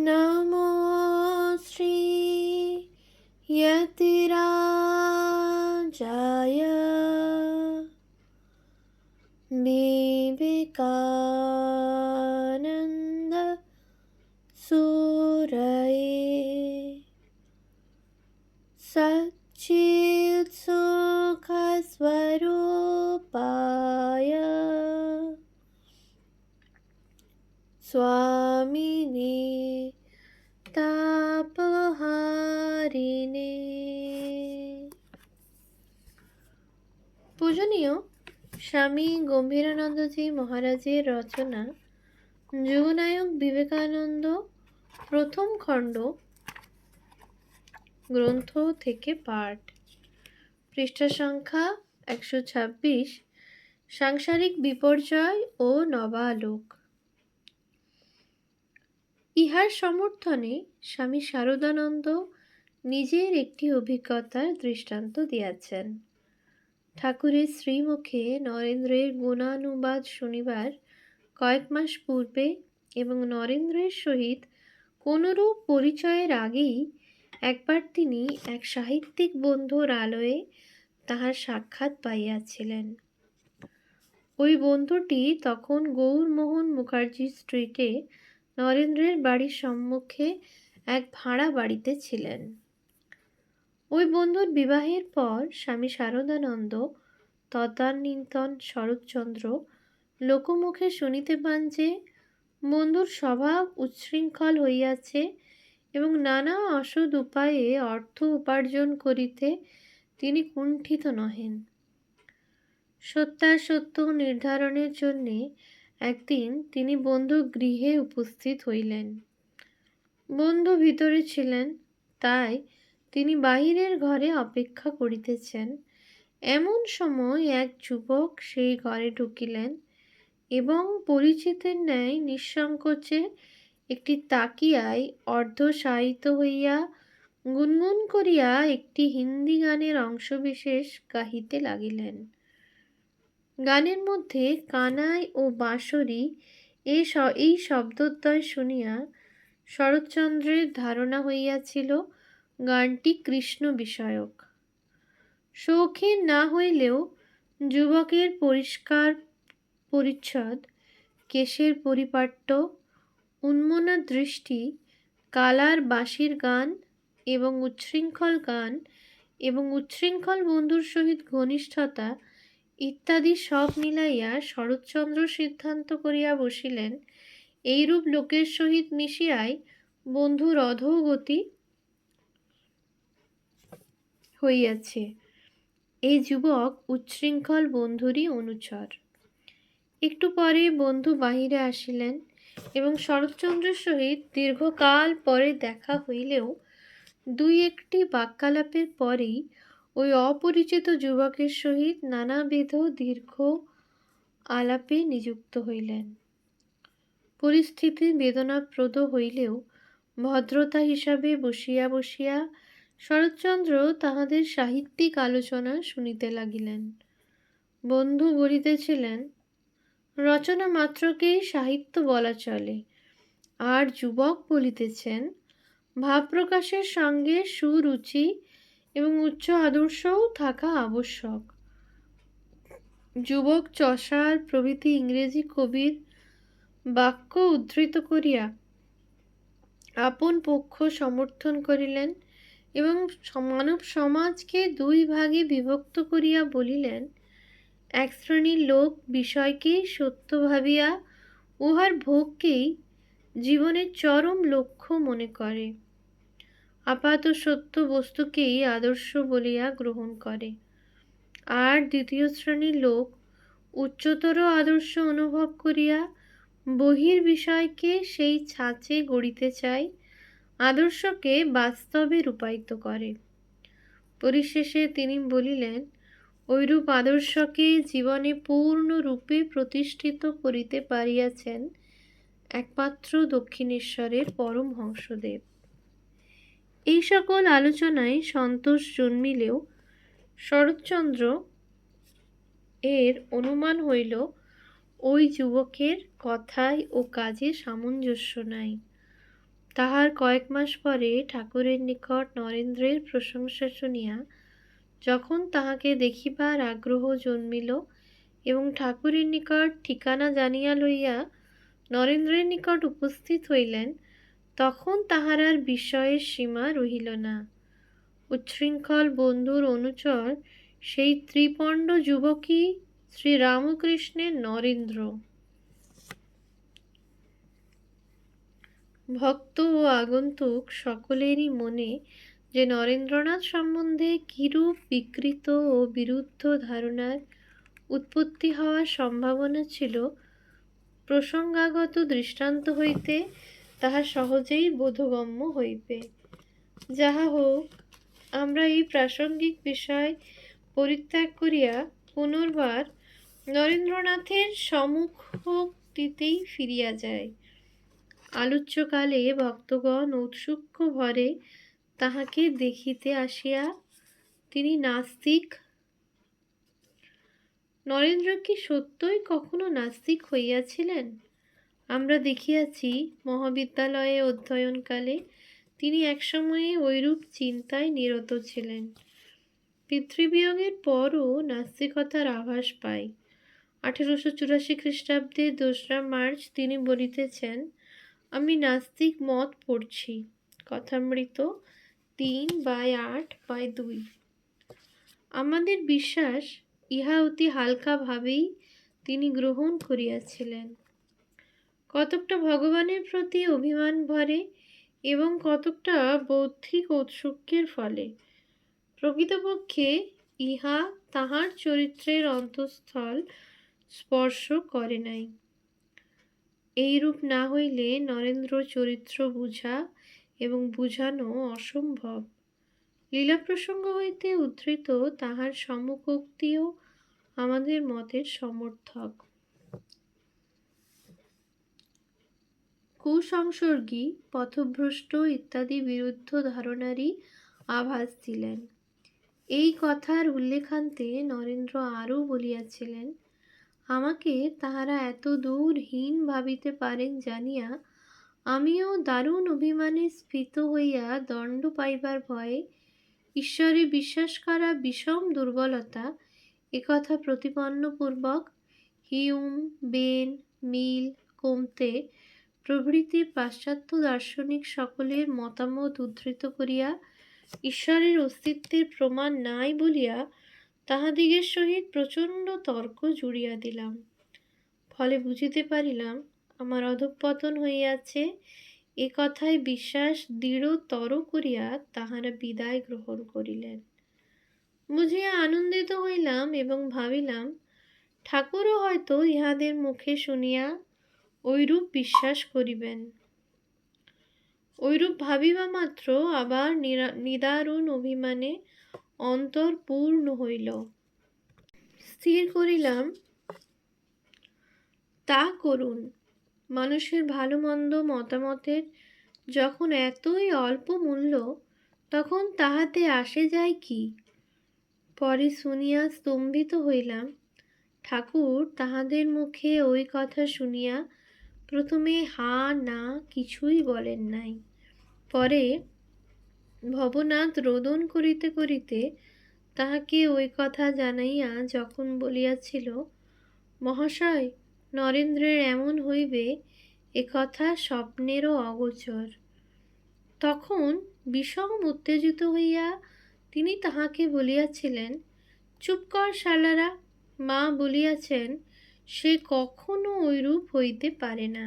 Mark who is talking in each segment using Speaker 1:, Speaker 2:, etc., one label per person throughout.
Speaker 1: নমো শ্রী যতিরাজায় বিবেকানন্দ সুরয়ে সচ্চিৎ সুখ স্বরূপায় স্বামিনে তাপহারিণে। পূজনীয় স্বামী গম্ভীরানন্দজি মহারাজের রচনা যুগনায়ক বিবেকানন্দ প্রথম খণ্ড গ্রন্থ থেকে পাঠ। পৃষ্ঠা সংখ্যা 126। সাংসারিক বিপর্যয় ও নবালোক। ইহার সমর্থনে স্বামী শারদানন্দ নিজের একটি অভিজ্ঞতার দৃষ্টান্ত দিয়াছেন। ঠাকুরের শ্রীমুখে নরেন্দ্রের গুণানুবাদ শুনিবার কয়েক মাস পূর্বে এবং নরেন্দ্রের সহিত কোনরূপ পরিচয়ের আগেই একবার তিনি এক সাহিত্যিক বন্ধুর আলয়ে তাহার সাক্ষাৎ পাইয়াছিলেন। ওই বন্ধুটি তখন গৌরমোহন মুখার্জি স্ট্রিটে নরেন্দ্রের বাড়ির সম্মুখে এক ভাড়া বাড়িতে ছিলেন। ওই বন্ধুর বিবাহের পর স্বামী শারদানন্দ তদানীন্তন শরৎচন্দ্র লোকমুখে শুনিতে পান যে বন্ধুর স্বভাব উচ্ছৃঙ্খল হইয়াছে এবং নানা অসৎ উপায়ে অর্থ উপার্জন করিতে তিনি কুণ্ঠিত নহেন। সত্যাসত্য নির্ধারণের জন্যে একদিন তিনি বন্ধুর গৃহে উপস্থিত হইলেন। বন্ধু ভিতরে ছিলেন, তাই তিনি বাহিরের ঘরে অপেক্ষা করিতেছেন। এমন সময় এক যুবক সেই ঘরে ঢুকিলেন এবং পরিচিতের ন্যায় নিঃসংকোচে একটি তাকিয়ায় অর্ধশায়িত হইয়া গুনগুন করিয়া একটি হিন্দি গানের অংশবিশেষ গাহিতে লাগিলেন। গানের মধ্যে কানাই ও বাঁশরি এই শব্দদ্বয় শুনিয়া শরৎচন্দ্রের ধারণা হইয়াছিল গানটি কৃষ্ণ বিষয়ক। শৌখিন না হইলেও যুবকের পরিষ্কার পরিচ্ছদ, কেশের পরিপাট্য, উন্মনা দৃষ্টি, কালার বাঁশির গান এবং উচ্ছৃঙ্খল বন্ধুর সহিত ঘনিষ্ঠতা ইত্যাদি সব মিলাইয়া শরৎচন্দ্র সিদ্ধান্ত করিয়া বসিলেন এইরূপ লোকের সহিত মিশিয়াই বন্ধুর অধোগতি হইয়াছে। এই যুবক উচ্ছৃঙ্খল বন্ধুরই অনুচর। একটু পরে বন্ধু বাহিরে আসিলেন এবং শরৎচন্দ্রের সহিত দীর্ঘকাল পরে দেখা হইলেও দুই একটি বাক্যালাপের পরেই ওই অপরিচিত যুবকের সহিত নানাবিধ দীর্ঘ আলাপে নিযুক্ত হইলেন। পরিস্থিতি বেদনাপ্রদ হইলেও ভদ্রতা হিসাবে বসিয়া বসিয়া শরৎচন্দ্র তাহাদের সাহিত্যিক আলোচনা শুনিতে লাগিলেন। বন্ধু বলিতেছিলেন, রচনা মাত্রকেই সাহিত্য বলা চলে, আর যুবক বলিতেছেন, ভাব প্রকাশের সঙ্গে সুরুচি এবং উচ্চ আদর্শও থাকা আবশ্যক। যুবক চসার প্রভৃতি ইংরেজি কবির বাক্য উদ্ধৃত করিয়া আপন পক্ষ সমর্থন করিলেন এবং মানব সমাজকে দুই ভাগে বিভক্ত করিয়া বলিলেন, এক শ্রেণীর লোক বিষয়কেই সত্য ভাবিয়া উহার ভোগকেই জীবনের চরম লক্ষ্য মনে করে, আপাত সত্য বস্তুকেই আদর্শ বলিয়া গ্রহণ করে। আর দ্বিতীয় শ্রেণীর লোক উচ্চতর আদর্শ অনুভব করিয়া বহির বিষয়কে সেই ছাঁচে গড়িতে চায়, আদর্শকে বাস্তবে রূপায়িত করে। পরিশেষে তিনি বলিলেন, ঐরূপ আদর্শকে জীবনে পূর্ণরূপে প্রতিষ্ঠিত করিতে পারিয়াছেন একমাত্র দক্ষিণেশ্বরের পরমহংসদেব। এই সকল আলোচনায় সন্তোষ জন্মিলেও শরৎচন্দ্র এর অনুমান হইল ওই যুবকের কথায় ও কাজে সামঞ্জস্য নাই। তাহার কয়েক মাস পরে ঠাকুরের নিকট নরেন্দ্রের প্রশংসা শুনিয়া যখন তাহাকে দেখিবার আগ্রহ জন্মিল এবং ঠাকুরের নিকট ঠিকানা জানিয়া লইয়া নরেন্দ্রের নিকট উপস্থিত হইলেন, তখন তাহার আর বিস্ময়ের সীমা রহিল না। উচ্ছৃঙ্খল বন্ধুর অনুচর সেই ত্রিপণ্ড যুবকই শ্রীরামকৃষ্ণের নরেন্দ্র। ভক্ত ও আগন্তুক সকলেরই মনে যে নরেন্দ্রনাথ সম্বন্ধে কিরূপ বিকৃত ও বিরুদ্ধ ধারণার উৎপত্তি হওয়ার সম্ভাবনা ছিল, প্রসঙ্গাগত দৃষ্টান্ত হইতে তাহা সহজেই বোধগম্য হইবে। যাহা হোক, আমরা এই প্রাসঙ্গিক বিষয় পরিত্যাগ করিয়া পুনর্বার নরেন্দ্রনাথের সম্মুখোক্তিতেই ফিরিয়া যাই। আলোচ্যকালে ভক্তগণ ঔৎসুক্য ভরে তাহাকে দেখিতে আসিয়া তিনি নাস্তিক। নরেন্দ্র কি সত্যই কখনো নাস্তিক হইয়াছিলেন? আমরা দেখিয়াছি মহাবিদ্যালয়ে অধ্যয়নকালে তিনি একসময়ে ঐরূপ চিন্তায় নিরত ছিলেন। পিতৃবিয়োগের পরও নাস্তিকতার আভাস পাই। 1884 খ্রিস্টাব্দে 2রা মার্চ তিনি বলিতেছেন, আমি নাস্তিক মত পড়ছি। কথামৃত 3/8/2। আমাদের বিশ্বাস ইহা অতি হালকা ভাবেই তিনি গ্রহণ করিয়াছিলেন। কতকটা ভগবানের প্রতি অভিমান ভরে এবং কতকটা বৌদ্ধিক ঔৎসুক্যের ফলে। প্রকৃতপক্ষে ইহা তাহার চরিত্রের অন্তঃস্থল স্পর্শ করে নাই। এইরূপ না হইলে নরেন্দ্র চরিত্র বুঝা এবং বুঝানো অসম্ভব। লীলা প্রসঙ্গ হইতে উদ্ধৃত তাহার সম্মুখোক্তিও আমাদের মতের সমর্থক। কুসংসর্গী, পথভ্রষ্ট ইত্যাদি বিরুদ্ধ ধারণারই আভাস দিলেন। এই কথার উল্লেখান্তে নরেন্দ্র আরও বলিয়াছিলেন, আমাকে তাহারা এত দূর হীন ভাবিতে পারেন জানিয়া আমিও দারুণ অভিমানে স্ফীত হইয়া দণ্ড পাইবার ভয়ে ঈশ্বরে বিশ্বাস করা বিষম দুর্বলতা একথা প্রতিপন্নপূর্বক হিউম, বেন, মিল, কোমতে প্রভৃতি পাশ্চাত্য দার্শনিক সকলের মতামত উদ্ধৃত করিয়া ঈশ্বরের অস্তিত্বের প্রমাণ নাই বলিয়া তাহাদিগের সহিত প্রচণ্ড তর্ক জুড়িয়া দিলাম। ফলে বুঝিতে পারিলাম আমার অধঃপতন হইয়াছে। এ কথায় বিশ্বাস দৃঢ়তর করিয়া তাহারা বিদায় গ্রহণ করিলেন। বুঝিয়া আনন্দিত হইলাম এবং ভাবিলাম ঠাকুরও হয়তো ইহাদের মুখে শুনিয়া ঐরূপ বিশ্বাস করিবেন। ঐরূপ ভাবিবা মাত্র আবার নিদারুণ অভিমানে অন্তর পূর্ণ হইল। স্থির করিলাম তা করুন। মানুষের ভালো মন্দ মতামতের যখন এতই অল্প মূল্য, তখন তাহাতে আসে যায় কি? পরে শুনিয়া স্তম্ভিত হইলাম। ঠাকুর তাহাদের মুখে ওই কথা শুনিয়া প্রথমে হা না কিছুই বলেন নাই। পরে ভবনাথ রোদন করিতে করিতে তাহাকে ওই কথা জানাইয়া যখন বলিয়াছিল, মহাশয়, নরেন্দ্রের এমন হইবে এ কথা স্বপ্নেরও অগোচর, তখন বিষম উত্তেজিত হইয়া তিনি তাহাকে বলিয়াছিলেন, চুপ কর শালারা, মা বলিয়াছেন সে কখনো ঐরূপ হইতে পারে না।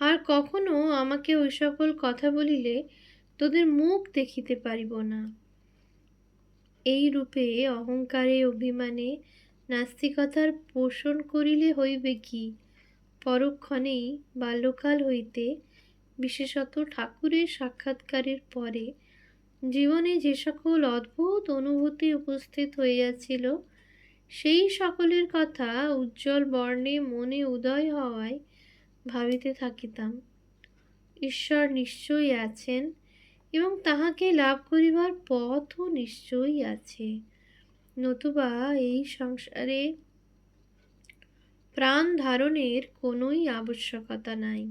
Speaker 1: আর কখনো আমাকে ওই সকল কথা বলিলে তোদের মুখ দেখিতে পারিব না। এই রূপে অহংকারে অভিমানে নাস্তিকতার পোষণ করিলে হইবে কি? পরক্ষণেই বাল্যকাল হইতে, বিশেষত ঠাকুরের সাক্ষাৎকারের পরে জীবনে যে সকল অদ্ভুত অনুভূতি উপস্থিত হইয়াছিল, সেই সকলের কথা উজ্জ্বল বর্ণে মনে উদয় হওয়ায় ভাবিতে থাকিতাম, ঈশ্বর নিশ্চয়ই আছেন এবং তাহাকে লাভ করিবার পথও নিশ্চয়ই আছে, নতুবা এই সংসারে প্রাণ ধারণের কোনোই আবশ্যকতা নাই।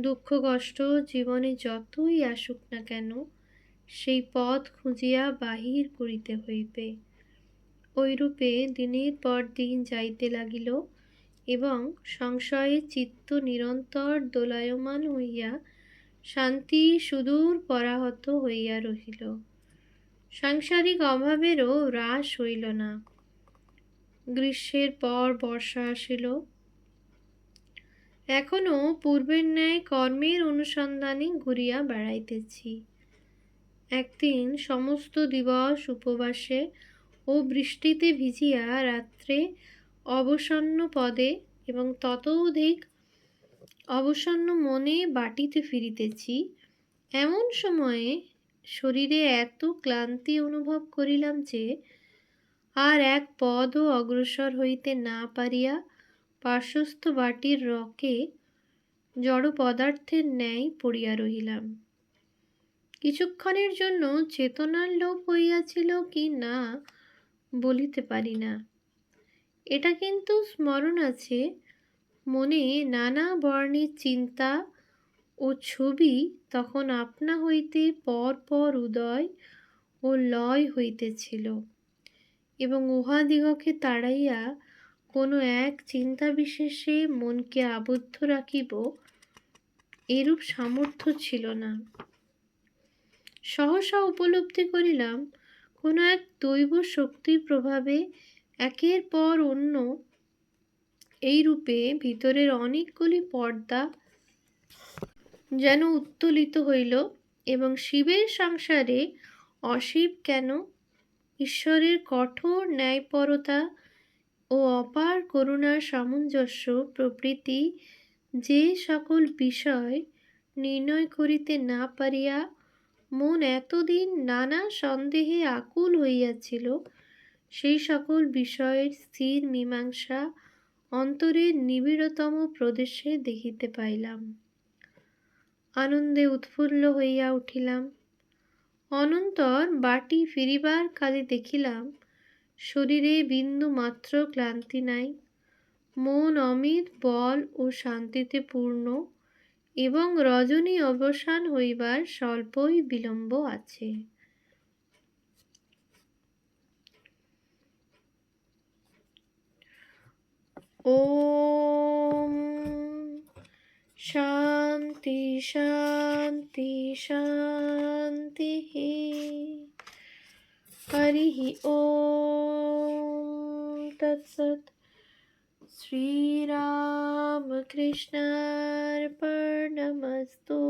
Speaker 1: দুঃখ কষ্ট জীবনে যতই আসুক না কেন, সেই পথ খুঁজিয়া বাহির করিতে হইবে। ঐরূপে দিনের পর দিন যাইতে লাগিল এবং সংশয়ে চিত্ত নিরন্তর দোলায়মান হইয়া শান্তি সুদূর পরাহত হইয়া রহিল। সাংসারিক অভাবেরও হ্রাস হইল না। গ্রীষ্মের পর বর্ষা আসিল। এখনো পূর্বের ন্যায় কর্মের অনুসন্ধানে ঘুরিয়া বেড়াইতেছি। একদিন সমস্ত দিবস উপবাসে ও বৃষ্টিতে ভিজিয়া রাত্রে অবসন্ন পদে এবং ততোধিক অবসন্ন মনে বাটিতে ফিরিতেছি। এমন সময়ে শরীরে এত ক্লান্তি অনুভব করিলাম যে আর এক পদও অগ্রসর হইতে না পারিয়া পার্শ্বস্থ বাটির রকে জড় পদার্থের ন্যায় পড়িয়া রহিলাম। কিছুক্ষণের জন্য চেতনার লোপ হইয়াছিল কি না বলিতে পারি না। এটা কিন্তু স্মরণ আছে, মনে নানা বর্ণের চিন্তা ও ছবি তখন আপনা হইতে পর পর উদয় ও লয় হইতেছিল এবং উহাদিগকে তাড়াইয়া কোনো এক চিন্তা বিশেষে মনকে আবদ্ধ রাখিব এরূপ সামর্থ্য ছিল না। সহসা উপলব্ধি করিলাম কোনো এক দৈব শক্তির প্রভাবে একের পর অন্য এই রূপে ভিতরের অনেকগুলি পর্দা যেন উত্তোলিত হইল এবং শিবের সংসারে অশিব কেন, ঈশ্বরের কঠোর ন্যায়পরতা ও অপার করুণার সামঞ্জস্য প্রভৃতি যে সকল বিষয় নির্ণয় করিতে না পারিয়া মন এতদিন নানা সন্দেহে আকুল হইয়াছিল, সেই সকল বিষয়ের স্থির মীমাংসা অন্তরের নিবিড়তম প্রদেশে দেখিতে পাইলাম। আনন্দে উৎফুল্ল হইয়া উঠিলাম। অনন্তর বাটি ফিরিবার কালে দেখিলাম শরীরে বিন্দু মাত্র ক্লান্তি নাই, মন অমিত বল ও শান্তিতে পূর্ণ এবং রজনী অবসান হইবার স্বল্পই বিলম্ব আছে। ওম শান্তি শান্তি শান্তি। হরি ওম তৎসৎ। শ্রীরামকৃষ্ণার্পণমস্তু।